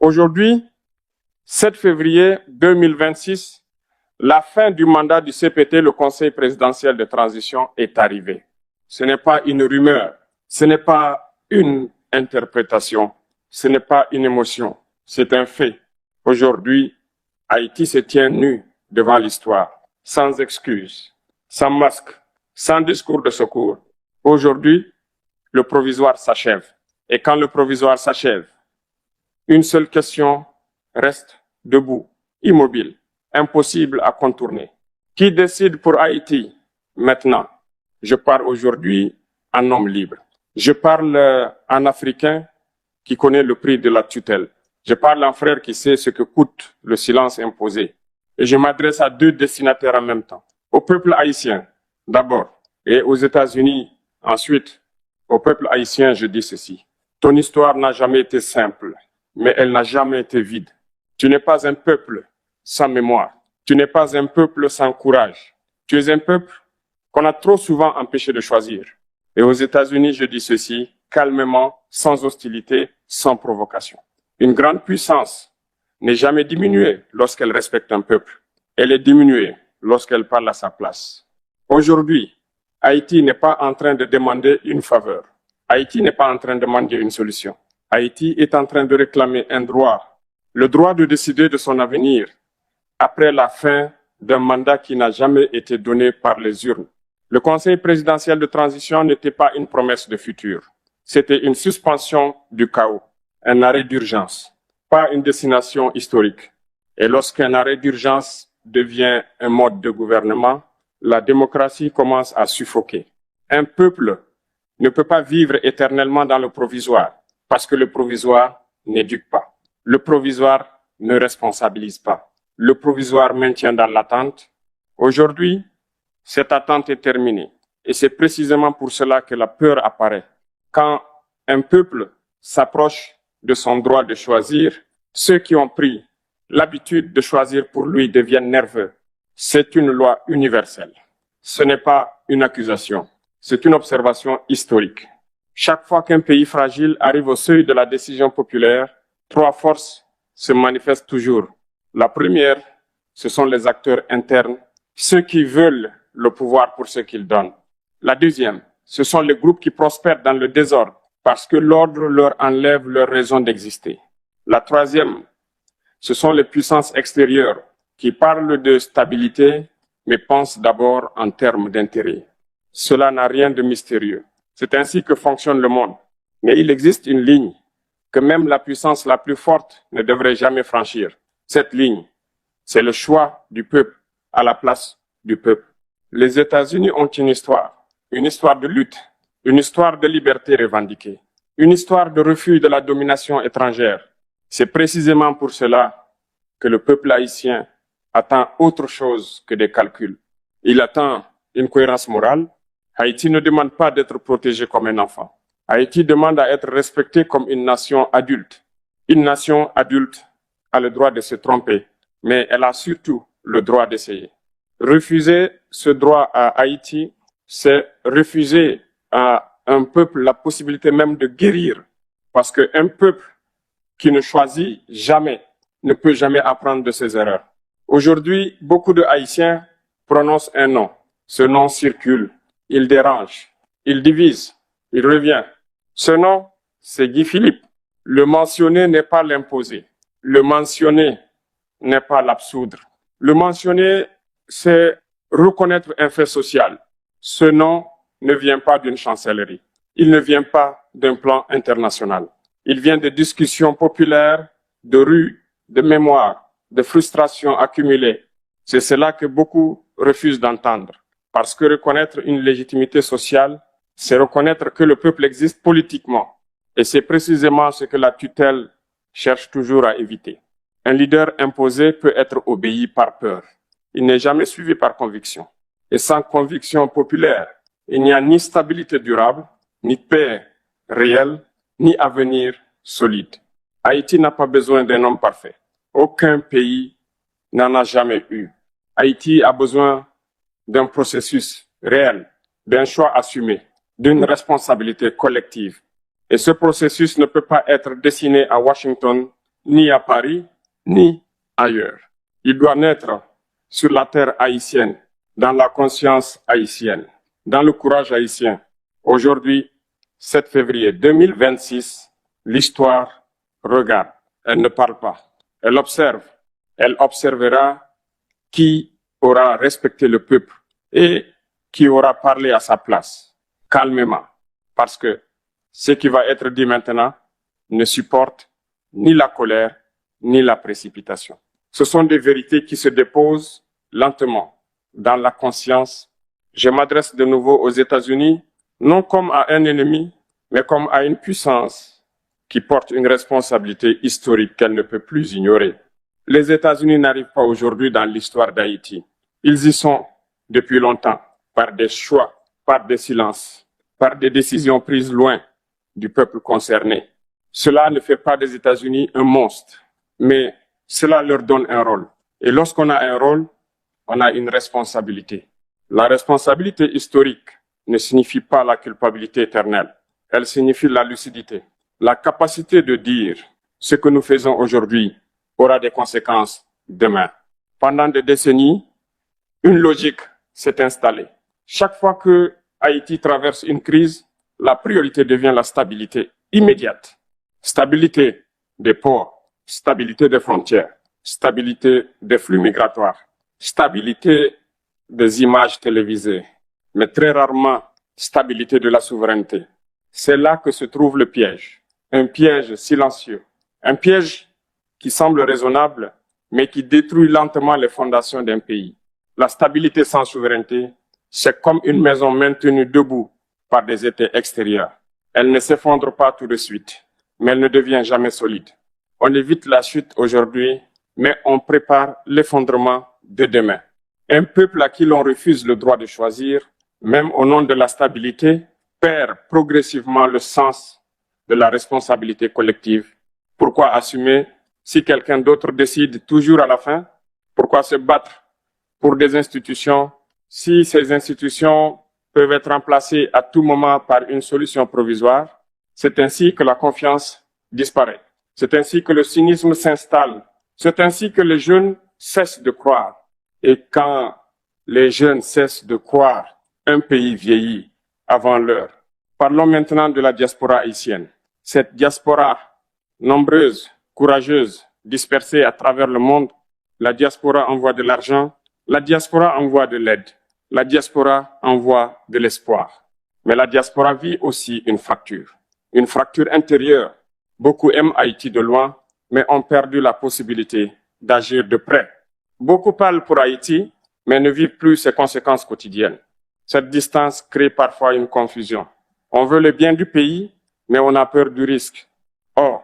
Aujourd'hui, 7 février 2026, la fin du mandat du CPT, le Conseil présidentiel de transition, est arrivée. Ce n'est pas une rumeur, ce n'est pas une interprétation, ce n'est pas une émotion, c'est un fait. Aujourd'hui, Haïti se tient nu devant l'histoire, sans excuses, sans masque, sans discours de secours. Aujourd'hui, le provisoire s'achève. Et quand le provisoire s'achève, une seule question reste debout, immobile, impossible à contourner. Qui décide pour Haïti maintenant? Je parle aujourd'hui en homme libre. Je parle en Africain qui connaît le prix de la tutelle. Je parle en frère qui sait ce que coûte le silence imposé. Et je m'adresse à deux destinataires en même temps. Au peuple haïtien, d'abord, et aux États-Unis, ensuite. Au peuple haïtien, je dis ceci. Ton histoire n'a jamais été simple, mais elle n'a jamais été vide. Tu n'es pas un peuple sans mémoire. Tu n'es pas un peuple sans courage. Tu es un peuple qu'on a trop souvent empêché de choisir. Et aux États-Unis, je dis ceci, calmement, sans hostilité, sans provocation. Une grande puissance n'est jamais diminuée lorsqu'elle respecte un peuple. Elle est diminuée lorsqu'elle parle à sa place. Aujourd'hui, Haïti n'est pas en train de demander une faveur. Haïti n'est pas en train de demander une solution. Haïti est en train de réclamer un droit, le droit de décider de son avenir après la fin d'un mandat qui n'a jamais été donné par les urnes. Le Conseil présidentiel de transition n'était pas une promesse de futur. C'était une suspension du chaos, un arrêt d'urgence, pas une destination historique. Et lorsqu'un arrêt d'urgence devient un mode de gouvernement, la démocratie commence à suffoquer. Un peuple ne peut pas vivre éternellement dans le provisoire, parce que le provisoire n'éduque pas. Le provisoire ne responsabilise pas. Le provisoire maintient dans l'attente. Aujourd'hui, cette attente est terminée. Et c'est précisément pour cela que la peur apparaît. Quand un peuple s'approche de son droit de choisir, ceux qui ont pris l'habitude de choisir pour lui deviennent nerveux. C'est une loi universelle. Ce n'est pas une accusation. C'est une observation historique. Chaque fois qu'un pays fragile arrive au seuil de la décision populaire, trois forces se manifestent toujours. La première, ce sont les acteurs internes, ceux qui veulent le pouvoir pour ce qu'ils donnent. La deuxième, ce sont les groupes qui prospèrent dans le désordre parce que l'ordre leur enlève leur raison d'exister. La troisième, ce sont les puissances extérieures qui parlent de stabilité mais pensent d'abord en termes d'intérêt. Cela n'a rien de mystérieux. C'est ainsi que fonctionne le monde. Mais il existe une ligne que même la puissance la plus forte ne devrait jamais franchir. Cette ligne, c'est le choix du peuple à la place du peuple. Les États-Unis ont une histoire de lutte, une histoire de liberté revendiquée, une histoire de refus de la domination étrangère. C'est précisément pour cela que le peuple haïtien attend autre chose que des calculs. Il attend une cohérence morale. Haïti ne demande pas d'être protégé comme un enfant. Haïti demande à être respecté comme une nation adulte. Une nation adulte a le droit de se tromper, mais elle a surtout le droit d'essayer. Refuser ce droit à Haïti, c'est refuser à un peuple la possibilité même de guérir, parce qu'un peuple qui ne choisit jamais ne peut jamais apprendre de ses erreurs. Aujourd'hui, beaucoup de Haïtiens prononcent un nom. Ce nom circule, il dérange, il divise, il revient. Ce nom, c'est Guy Philippe. Le mentionner n'est pas l'imposer. Le mentionner n'est pas l'absoudre. Le mentionner, c'est reconnaître un fait social. Ce nom ne vient pas d'une chancellerie. Il ne vient pas d'un plan international. Il vient de discussions populaires, de rues, de mémoires, de frustrations accumulées. C'est cela que beaucoup refusent d'entendre. Parce que reconnaître une légitimité sociale, c'est reconnaître que le peuple existe politiquement. Et c'est précisément ce que la tutelle cherche toujours à éviter. Un leader imposé peut être obéi par peur. Il n'est jamais suivi par conviction. Et sans conviction populaire, il n'y a ni stabilité durable, ni paix réelle, ni avenir solide. Haïti n'a pas besoin d'un homme parfait. Aucun pays n'en a jamais eu. Haïti a besoin d'un processus réel, d'un choix assumé, d'une responsabilité collective. Et ce processus ne peut pas être dessiné à Washington ni à Paris, ni ailleurs. Il doit naître sur la terre haïtienne, dans la conscience haïtienne, dans le courage haïtien. Aujourd'hui, 7 février 2026, l'histoire regarde. Elle ne parle pas. Elle observe. Elle observera qui aura respecté le peuple et qui aura parlé à sa place, calmement. Parce que ce qui va être dit maintenant ne supporte ni la colère, ni la précipitation. Ce sont des vérités qui se déposent lentement dans la conscience. Je m'adresse de nouveau aux États-Unis, non comme à un ennemi, mais comme à une puissance qui porte une responsabilité historique qu'elle ne peut plus ignorer. Les États-Unis n'arrivent pas aujourd'hui dans l'histoire d'Haïti. Ils y sont depuis longtemps, par des choix, par des silences, par des décisions prises loin du peuple concerné. Cela ne fait pas des États-Unis un monstre, mais cela leur donne un rôle. Et lorsqu'on a un rôle, on a une responsabilité. La responsabilité historique ne signifie pas la culpabilité éternelle. Elle signifie la lucidité, la capacité de dire ce que nous faisons aujourd'hui aura des conséquences demain. Pendant des décennies, une logique s'est installée. Chaque fois que Haïti traverse une crise, la priorité devient la stabilité immédiate. Stabilité des ports, stabilité des frontières, stabilité des flux migratoires, stabilité des images télévisées, mais très rarement stabilité de la souveraineté. C'est là que se trouve le piège, un piège silencieux, un piège qui semble raisonnable, mais qui détruit lentement les fondations d'un pays. La stabilité sans souveraineté, c'est comme une maison maintenue debout par des étés extérieurs. Elle ne s'effondre pas tout de suite, mais elle ne devient jamais solide. On évite la chute aujourd'hui, mais on prépare l'effondrement de demain. Un peuple à qui l'on refuse le droit de choisir, même au nom de la stabilité, perd progressivement le sens de la responsabilité collective. Pourquoi assumer si quelqu'un d'autre décide toujours à la fin? Pourquoi se battre pour des institutions si ces institutions peuvent être remplacées à tout moment par une solution provisoire? C'est ainsi que la confiance disparaît. C'est ainsi que le cynisme s'installe. C'est ainsi que les jeunes cessent de croire. Et quand les jeunes cessent de croire, un pays vieillit avant l'heure. Parlons maintenant de la diaspora haïtienne. Cette diaspora nombreuse, courageuse, dispersée à travers le monde, la diaspora envoie de l'argent, la diaspora envoie de l'aide, la diaspora envoie de l'espoir. Mais la diaspora vit aussi une fracture intérieure. Beaucoup aiment Haïti de loin, mais ont perdu la possibilité d'agir de près. Beaucoup parlent pour Haïti, mais ne vivent plus ses conséquences quotidiennes. Cette distance crée parfois une confusion. On veut le bien du pays, mais on a peur du risque. Or,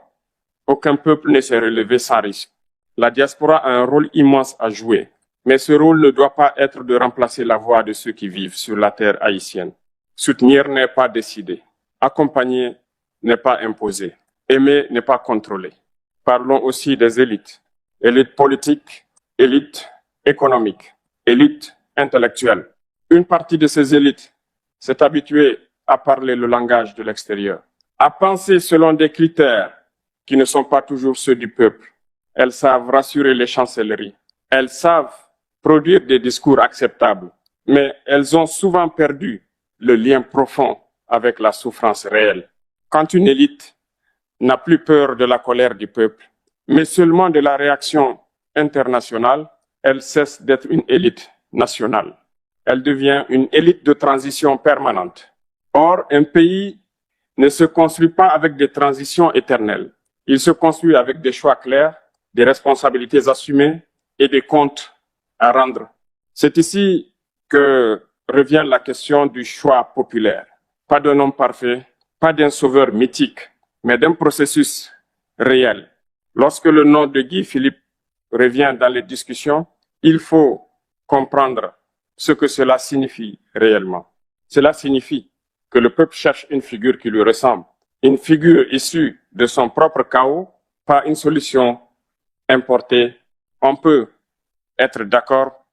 aucun peuple ne s'est relevé sans risque. La diaspora a un rôle immense à jouer, mais ce rôle ne doit pas être de remplacer la voix de ceux qui vivent sur la terre haïtienne. Soutenir n'est pas décider. Accompagner n'est pas imposer. Aimer n'est pas contrôler. Parlons aussi des élites. Élites politiques, élites économiques, élites intellectuelles. Une partie de ces élites s'est habituée à parler le langage de l'extérieur, à penser selon des critères qui ne sont pas toujours ceux du peuple. Elles savent rassurer les chancelleries. Elles savent produire des discours acceptables, mais elles ont souvent perdu le lien profond avec la souffrance réelle. Quand une élite n'a plus peur de la colère du peuple, mais seulement de la réaction internationale, elle cesse d'être une élite nationale. Elle devient une élite de transition permanente. Or, un pays ne se construit pas avec des transitions éternelles. Il se construit avec des choix clairs, des responsabilités assumées et des comptes à rendre. C'est ici que revient la question du choix populaire. Pas d'un homme parfait, pas d'un sauveur mythique, mais d'un processus réel. Lorsque le nom de Guy Philippe revient dans les discussions, il faut comprendre ce que cela signifie réellement. Cela signifie que le peuple cherche une figure qui lui ressemble, une figure issue de son propre chaos, pas une solution importée. On peut être d'accord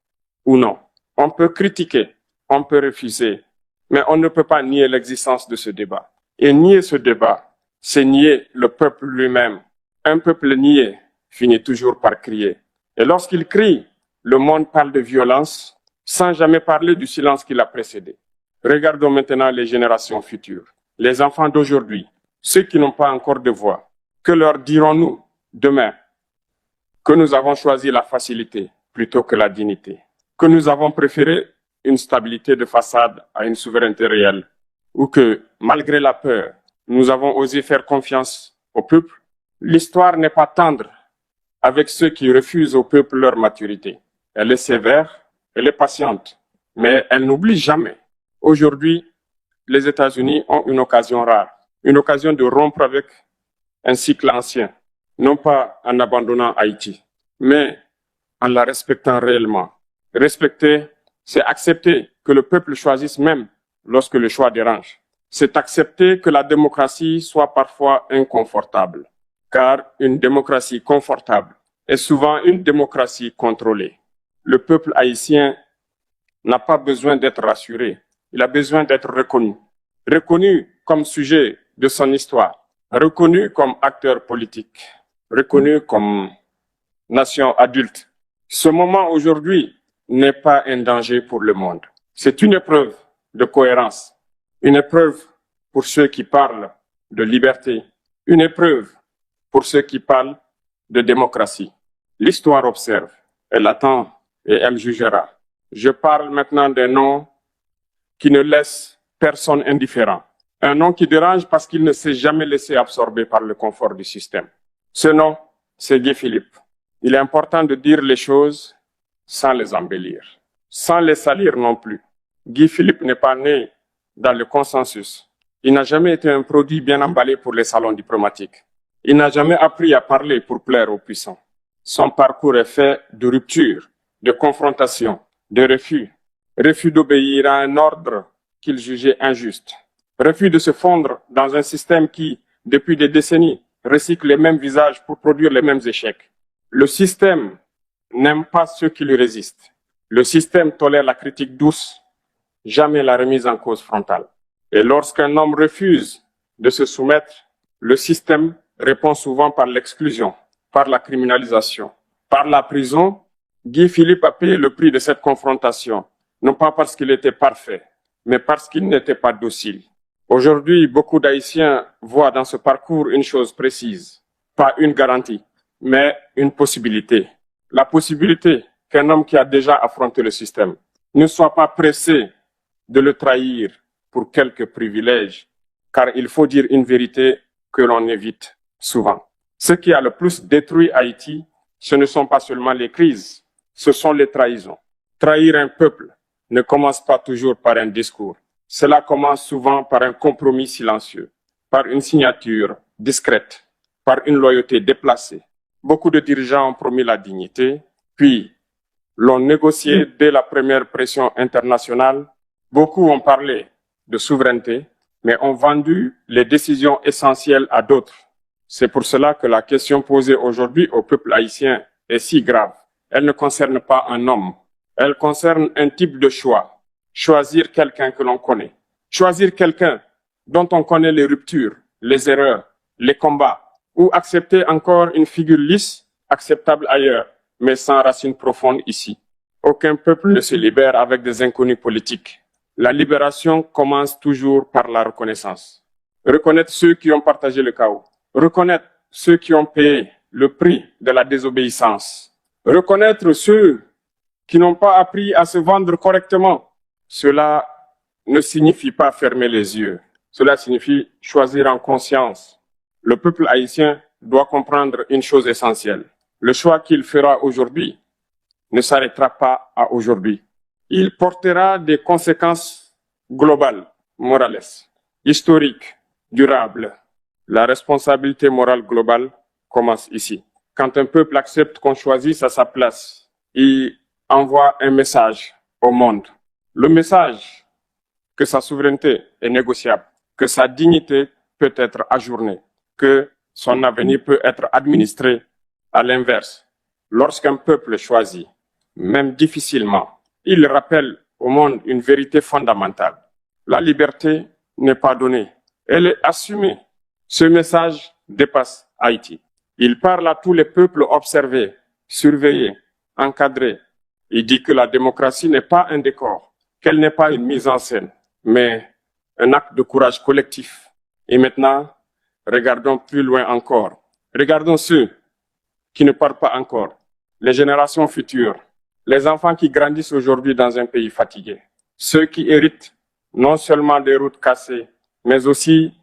ou non. On peut critiquer, on peut refuser, mais on ne peut pas nier l'existence de ce débat. Et nier ce débat, c'est nier le peuple lui-même. Un peuple niais finit toujours par crier. Et lorsqu'il crie, le monde parle de violence sans jamais parler du silence qui l'a précédé. Regardons maintenant les générations futures, les enfants d'aujourd'hui, ceux qui n'ont pas encore de voix. Que leur dirons-nous demain? Que nous avons choisi la facilité plutôt que la dignité, que nous avons préféré une stabilité de façade à une souveraineté réelle, ou que, malgré la peur, nous avons osé faire confiance au peuple. L'histoire n'est pas tendre avec ceux qui refusent au peuple leur maturité. Elle est sévère, elle est patiente, mais elle n'oublie jamais. Aujourd'hui, les États-Unis ont une occasion rare, une occasion de rompre avec un cycle ancien, non pas en abandonnant Haïti, mais en la respectant réellement. Respecter, c'est accepter que le peuple choisisse même lorsque le choix dérange. C'est accepter que la démocratie soit parfois inconfortable, car une démocratie confortable est souvent une démocratie contrôlée. Le peuple haïtien n'a pas besoin d'être rassuré, il a besoin d'être reconnu. Reconnu comme sujet de son histoire, reconnu comme acteur politique, reconnu comme nation adulte. Ce moment aujourd'hui n'est pas un danger pour le monde. C'est une épreuve de cohérence, une épreuve pour ceux qui parlent de liberté, une épreuve pour ceux qui parlent de démocratie. L'histoire observe, elle attend et elle jugera. Je parle maintenant d'un nom qui ne laisse personne indifférent. Un nom qui dérange parce qu'il ne s'est jamais laissé absorber par le confort du système. Ce nom, c'est Guy Philippe. Il est important de dire les choses sans les embellir, sans les salir non plus. Guy Philippe n'est pas né dans le consensus. Il n'a jamais été un produit bien emballé pour les salons diplomatiques. Il n'a jamais appris à parler pour plaire aux puissants. Son parcours est fait de rupture, de confrontation, de refus. Refus d'obéir à un ordre qu'il jugeait injuste. Refus de se fondre dans un système qui, depuis des décennies, recycle les mêmes visages pour produire les mêmes échecs. Le système n'aime pas ceux qui lui résistent. Le système tolère la critique douce, jamais la remise en cause frontale. Et lorsqu'un homme refuse de se soumettre, le système répond souvent par l'exclusion, par la criminalisation, par la prison. Guy Philippe a payé le prix de cette confrontation, non pas parce qu'il était parfait, mais parce qu'il n'était pas docile. Aujourd'hui, beaucoup d'Haïtiens voient dans ce parcours une chose précise, pas une garantie, mais une possibilité. La possibilité qu'un homme qui a déjà affronté le système ne soit pas pressé de le trahir pour quelques privilèges, car il faut dire une vérité que l'on évite souvent. Ce qui a le plus détruit Haïti, ce ne sont pas seulement les crises, ce sont les trahisons. Trahir un peuple ne commence pas toujours par un discours. Cela commence souvent par un compromis silencieux, par une signature discrète, par une loyauté déplacée. Beaucoup de dirigeants ont promis la dignité, puis l'ont négocié dès la première pression internationale. Beaucoup ont parlé de souveraineté, mais ont vendu les décisions essentielles à d'autres. C'est pour cela que la question posée aujourd'hui au peuple haïtien est si grave. Elle ne concerne pas un homme, elle concerne un type de choix. Choisir quelqu'un que l'on connaît, choisir quelqu'un dont on connaît les ruptures, les erreurs, les combats, ou accepter encore une figure lisse, acceptable ailleurs, mais sans racines profondes ici. Aucun peuple ne se libère avec des inconnus politiques. La libération commence toujours par la reconnaissance. Reconnaître ceux qui ont partagé le chaos. Reconnaître ceux qui ont payé le prix de la désobéissance. Reconnaître ceux qui n'ont pas appris à se vendre correctement. Cela ne signifie pas fermer les yeux. Cela signifie choisir en conscience. Le peuple haïtien doit comprendre une chose essentielle. Le choix qu'il fera aujourd'hui ne s'arrêtera pas à aujourd'hui. Il portera des conséquences globales, morales, historiques, durables. La responsabilité morale globale commence ici. Quand un peuple accepte qu'on choisisse à sa place, il envoie un message au monde. Le message que sa souveraineté est négociable, que sa dignité peut être ajournée, que son avenir peut être administré à l'inverse. Lorsqu'un peuple choisit, même difficilement, il rappelle au monde une vérité fondamentale. La liberté n'est pas donnée, elle est assumée. Ce message dépasse Haïti. Il parle à tous les peuples observés, surveillés, encadrés. Il dit que la démocratie n'est pas un décor, qu'elle n'est pas une mise en scène, mais un acte de courage collectif. Et maintenant, regardons plus loin encore. Regardons ceux qui ne parlent pas encore, les générations futures, les enfants qui grandissent aujourd'hui dans un pays fatigué, ceux qui héritent non seulement des routes cassées, mais aussi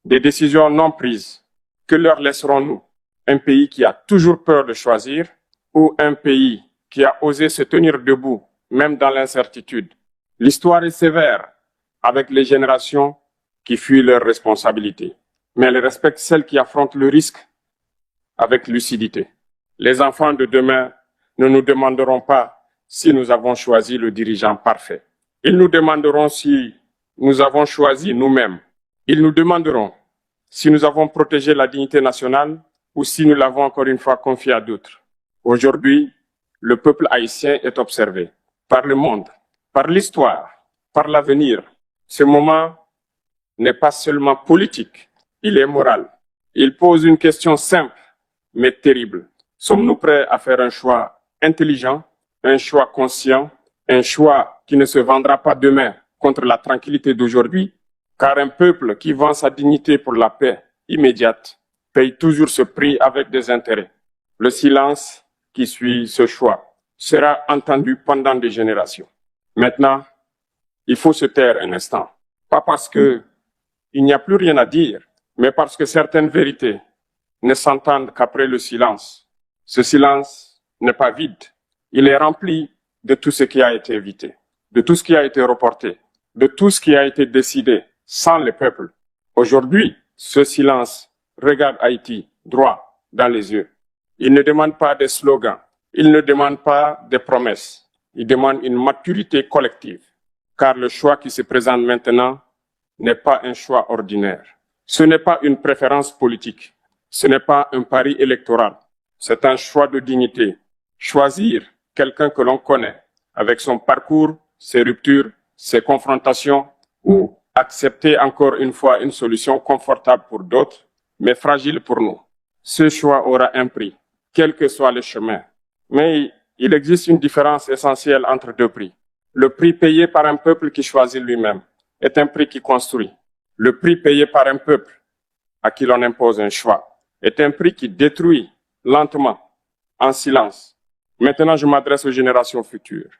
des décisions non prises. Que leur laisserons-nous? Un pays qui a toujours peur de choisir ou un pays qui a osé se tenir debout, même dans l'incertitude? L'histoire est sévère avec les générations qui fuient leurs responsabilités, mais elle respecte celles qui affrontent le risque avec lucidité. Les enfants de demain ne nous demanderont pas si nous avons choisi le dirigeant parfait. Ils nous demanderont si nous avons choisi nous-mêmes. Ils nous demanderont si nous avons protégé la dignité nationale ou si nous l'avons encore une fois confiée à d'autres. Aujourd'hui, le peuple haïtien est observé par le monde, par l'histoire, par l'avenir. Ce moment n'est pas seulement politique, il est moral. Il pose une question simple, mais terrible. Sommes-nous prêts à faire un choix intelligent, un choix conscient, un choix qui ne se vendra pas demain contre la tranquillité d'aujourd'hui? Car un peuple qui vend sa dignité pour la paix immédiate paye toujours ce prix avec des intérêts. Le silence qui suit ce choix sera entendu pendant des générations. Maintenant, il faut se taire un instant. Pas parce que il n'y a plus rien à dire, mais parce que certaines vérités ne s'entendent qu'après le silence. Ce silence n'est pas vide. Il est rempli de tout ce qui a été évité, de tout ce qui a été reporté, de tout ce qui a été décidé sans le peuple. Aujourd'hui, ce silence regarde Haïti droit dans les yeux. Il ne demande pas des slogans, il ne demande pas des promesses, il demande une maturité collective. Car le choix qui se présente maintenant n'est pas un choix ordinaire. Ce n'est pas une préférence politique, ce n'est pas un pari électoral, c'est un choix de dignité. Choisir quelqu'un que l'on connaît, avec son parcours, ses ruptures, ses confrontations, ou accepter encore une fois une solution confortable pour d'autres, mais fragile pour nous. Ce choix aura un prix, quel que soit le chemin. Mais il existe une différence essentielle entre deux prix. Le prix payé par un peuple qui choisit lui-même est un prix qui construit. Le prix payé par un peuple à qui l'on impose un choix est un prix qui détruit lentement, en silence. Maintenant, je m'adresse aux générations futures,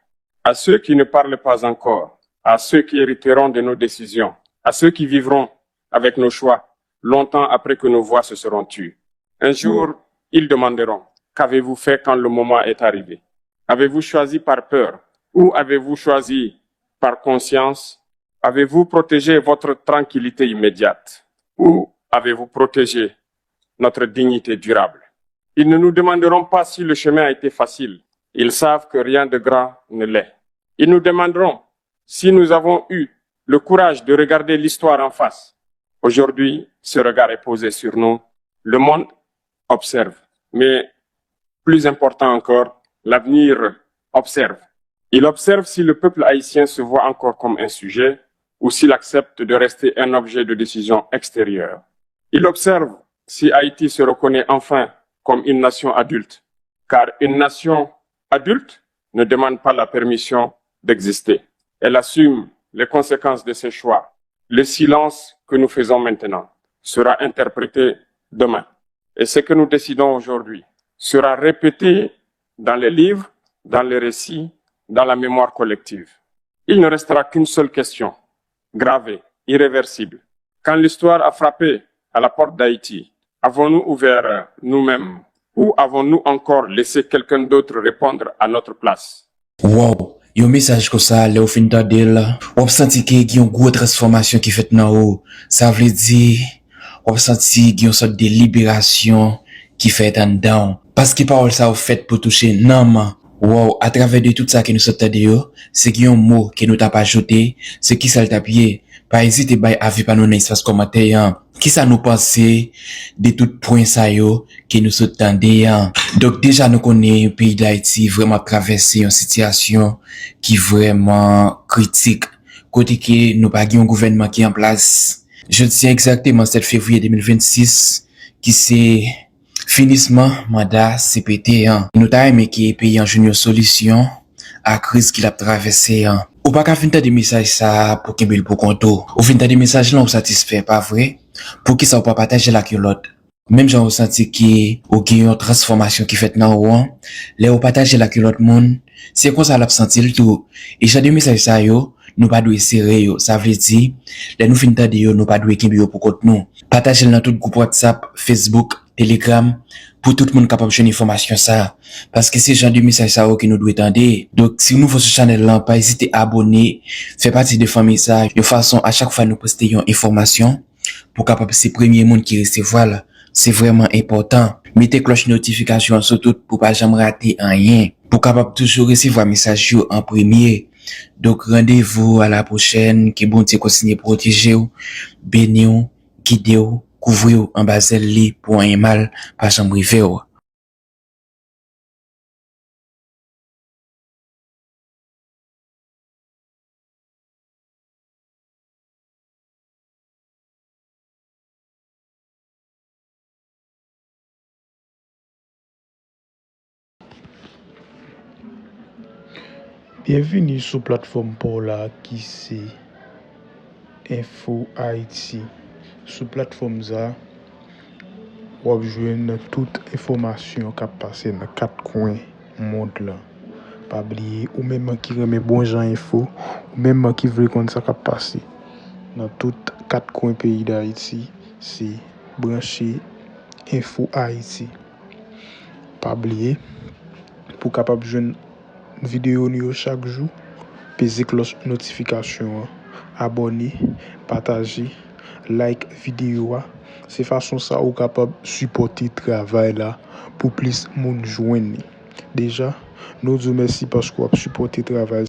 à ceux qui ne parlent pas encore, à ceux qui hériteront de nos décisions, à ceux qui vivront avec nos choix longtemps après que nos voix se seront tues. Un jour, ils demanderont, qu'avez-vous fait quand le moment est arrivé? Avez-vous choisi par peur ou avez-vous choisi par conscience? Avez-vous protégé votre tranquillité immédiate ou avez-vous protégé notre dignité durable? Ils ne nous demanderont pas si le chemin a été facile. Ils savent que rien de grand ne l'est. Ils nous demanderont si nous avons eu le courage de regarder l'histoire en face. Aujourd'hui, ce regard est posé sur nous. Le monde observe. Mais plus important encore, l'avenir observe. Il observe si le peuple haïtien se voit encore comme un sujet ou s'il accepte de rester un objet de décision extérieure. Il observe si Haïti se reconnaît enfin comme une nation adulte, car une nation adulte ne demande pas la permission d'exister. Elle assume les conséquences de ses choix. Le silence que nous faisons maintenant sera interprété demain. Et ce que nous décidons aujourd'hui sera répété dans les livres, dans les récits, dans la mémoire collective. Il ne restera qu'une seule question, gravée, irréversible. Quand l'histoire a frappé à la porte d'Haïti, avons-nous ouvert nous-mêmes ou avons-nous encore laissé quelqu'un d'autre répondre à notre place? Wow, yon message comme ça, là, au fin de là, on senti qu'il y a une grosse transformation qui fait dans haut. Ça veut dire, on senti qu'il y a une sorte de libération qui fait en dedans. Parce que parole ça, au fait, pour toucher non. Wow, à travers de tout ça que nous sommes de c'est qu'il y a un mot que nous t'a pas ajouté, c'est qui ça le tapier. Pas hésiter à avis par nos espace commentaire. Qui ça nous penser de tout point ça yo que nous sommes tendés. Donc déjà nous connaissons le pays d'Haïti vraiment traversé une situation qui vraiment critique. Côté que nous pas un gouvernement qui est en place. Je tiens exactement 7 février 2026 qui c'est Finissement mandat CPT nous ta aimé qui est payé en junior solution à crise qu'il a traversé ou pas qu'à finir des messages ça pour qu'il pour conto ou finir des messages là on satisfait pas vrai pour qui ça pas partager la culotte même j'ai ressenti qui ou qui une transformation qui fait dans ou les ou partager la culotte monde c'est quoi ça l'a senti le tout et j'ai des messages ça yo nous pas doit serrer yo ça veut dire les nous finir de yo nous pas doit kimbi yo pour compte nous partager dans tout groupe WhatsApp Facebook Telegram pour tout le monde capable de joindre information ça parce que c'est genre de message ça que nous doit attendre donc si nous faisons ce channel là pas hésiter à abonner faire partie de famille ça de façon à chaque fois nous poster une information pour capable c'est premier monde qui recevoir là c'est vraiment important mettez cloche notification surtout pour pas jamais rater rien pour capable toujours recevoir message yo en premier donc rendez-vous à la prochaine qui bon Dieu continue protéger ou bénir ou guider ou couvrir ou en basel li pour un mal pas jamais river ou. Bienvenue sur plateforme pour la qui c'est Info Haïti. Sur plateforme ça, vous joindre toute information qui passe dans quatre coins monde là. Pas oublier ou même qui remet bon gens info, ou même qui veut connaître ça qui passe dans toutes quatre coins pays d'Haïti, c'est branché Info Haïti. Pas oublier pour capable joindre vidéo nous chaque jour, peser cloche notification, abonner, partager, like vidéo. C'est façon ça ou capable supporter travail là pour plus monde joindre. Déjà, nous vous merci parce que vous supportez travail.